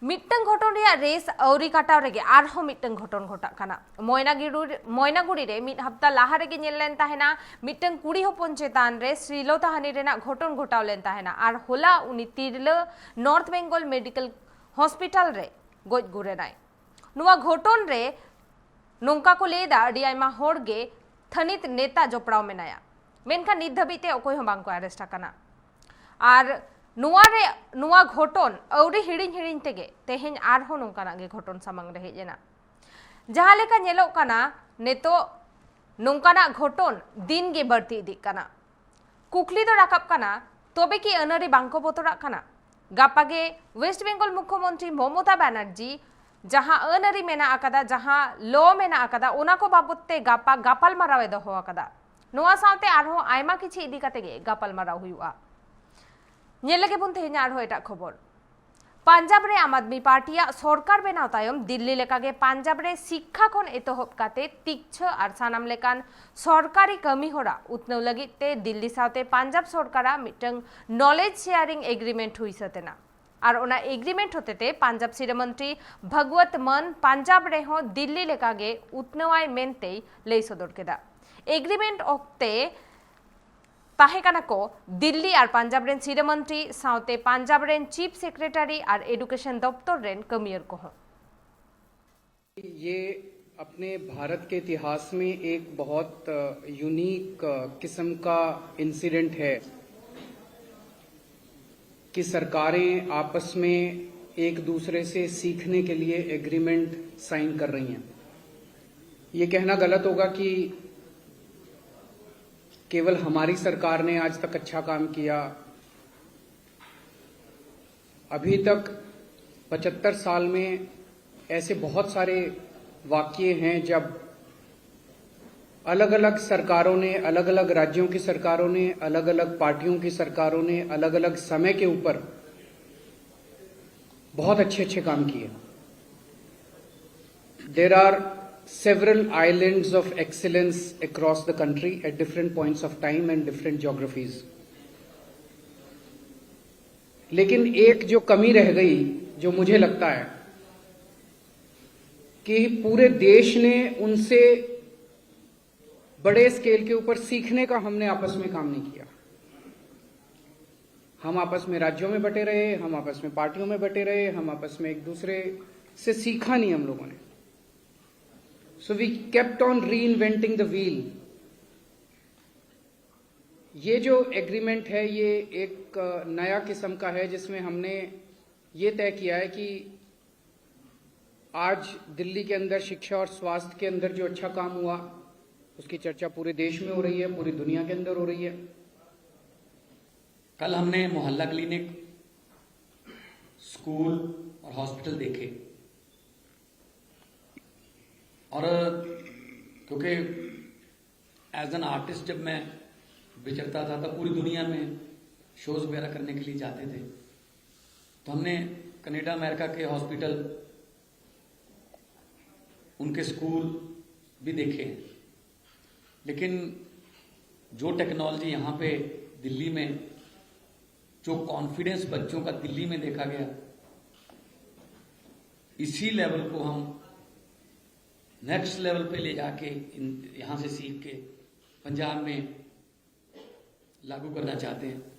मिट्टन घटन रे रेस औरी काटाव रेगे आरहो मिट्टन घटन घटा काना मयनागुड़ी रे मिट हफ्ता लाहा रेगे नेल लेन ताहेना मिट्टन कुड़ी हपन चेतान रे श्रीलता हानि रेना घटन घटाव लेन ताहेना आर होला उनी Tirla north Bengal medical hospital रे गोज गुरेनाय नुआ घटन रे नोंका को लेदा अडी आयमा होड़गे थनित नेता जोपड़ाव मेनाया मेनखा नित धाबिते अकोय हं बांको अरेस्ट आकाना आर नुआ घटन औरी हिड़िñ तेगे तेहेñ आरहो नोंकाना गे घटन सामांग रे हेज एना जहां लेका नेलोग काना नेतो नोंकाना घटन दिन गे बढ़ती इदिग काना कुकली दो राकाब काना तबे कि अनारी बांको बतराग काना गापागे वेस्ट बेंगल मुख्यमंत्री ममता बनर्जी जहां अनारी मेना आकादा जहां लो मेना आकादा ओना को बाबतते गापा गापाल मारावे दोहो आकादा नुआ सावते आरहो आयमा किछि इदि कातेगे गापाल माराव हुयुआ नेलगे बुन तेहेñ आरहो एटा खबर पंजाब रे आम आदमी पार्टिया सरकार बेनाव तायम दिल्ली लेकागे पंजाब रे शिक्षा खन एतहब काते तिक्छ आर सानाम लेकान सरकारी कमी होरा उतनव लगित ते दिल्ली सावते पंजाब सरकारा मिटंग नॉलेज शेयरिंग एग्रीमेंट हुई सतेना आर ओना एग्रीमेंट होतेते पंजाब सिरमंत्री भगवत मन पंजाब रे हो दिल्ली लेकागे उतनवाय मेनते लई सदर केदा एग्रीमेंट ओक्ते ताहेकाना को दिल्ली और पंजाब रेन सिरमंत्री साउते पंजाब रेन चीफ सेक्रेटरी और एडुकेशन दफ्तर रेन कमियर को हो। ये अपने भारत के इतिहास में एक बहुत यूनिक किस्म का इंसिडेंट है कि सरकारें आपस में एक दूसरे से सीखने के लिए एग्रीमेंट साइन कर रही हैं। ये कहना गलत होगा कि केवल हमारी सरकार ने आज तक अच्छा काम किया। अभी तक 75 साल में ऐसे बहुत सारे वाक़ये हैं जब अलग अलग सरकारों ने, अलग अलग राज्यों की सरकारों ने, अलग अलग पार्टियों की सरकारों ने अलग अलग समय के ऊपर बहुत अच्छे काम किए। There are several islands of excellence across the country at different points of time and different geographies. लेकिन एक जो कमी रह गई, जो मुझे लगता है कि पूरे देश ने उनसे बड़े स्केल के ऊपर सीखने का हमने आपस में काम नहीं किया। हम आपस में राज्यों में बटे रहे, हम आपस में पार्टियों में बटे रहे, हम आपस में एक दूसरे से सीखा नहीं हम लोगों ने। So we kept on reinventing the wheel. ये जो एग्रीमेंट है ये एक नया किस्म का है जिसमें हमने ये तय किया है कि आज दिल्ली के अंदर शिक्षा और स्वास्थ्य के अंदर जो अच्छा काम हुआ उसकी चर्चा पूरे देश में हो रही है, पूरी दुनिया के अंदर हो रही है। कल हमने मोहल्ला क्लिनिक, स्कूल और हॉस्पिटल देखे और क्योंकि एज एन आर्टिस्ट जब मैं विचरता था तब पूरी दुनिया में शोज वगैरह करने के लिए जाते थे, तो हमने कनाडा अमेरिका के हॉस्पिटल, उनके स्कूल भी देखे। लेकिन जो टेक्नोलॉजी यहाँ पे दिल्ली में, जो कॉन्फिडेंस बच्चों का दिल्ली में देखा गया, इसी लेवल को हम नेक्स्ट लेवल पे ले जाके यहाँ से सीख के पंजाब में लागू करना चाहते हैं।